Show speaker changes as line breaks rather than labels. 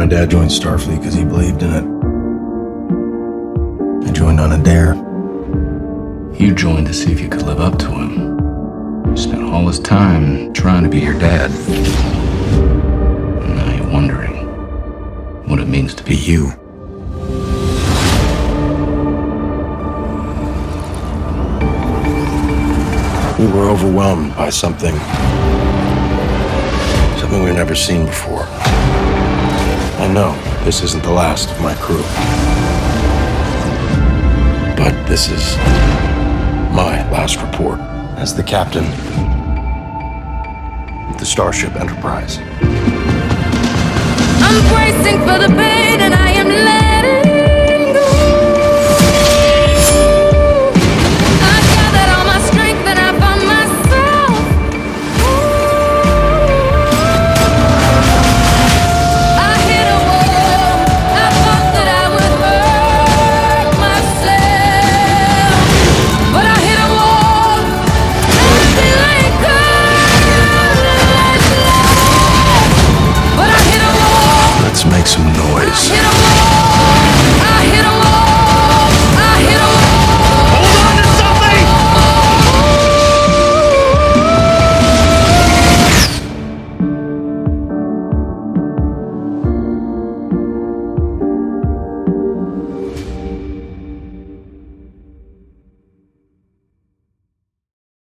My dad joined Starfleet because he believed in it. I joined on a dare.
You joined to see if you could live up to him. You spent all this time trying to be your dad. And now you're wondering what it means to be you.
We were overwhelmed by something we've never seen before. I know this isn't the last of my crew, but this is my last report as the captain of the Starship Enterprise.
I'm bracing for the pain and I am letting go. I gathered all my strength and I found myself. I hit a wall. I thought that I would hurt myself, but I hit a wall. Nothing like God, but I hit a wall.
Let's make some noise.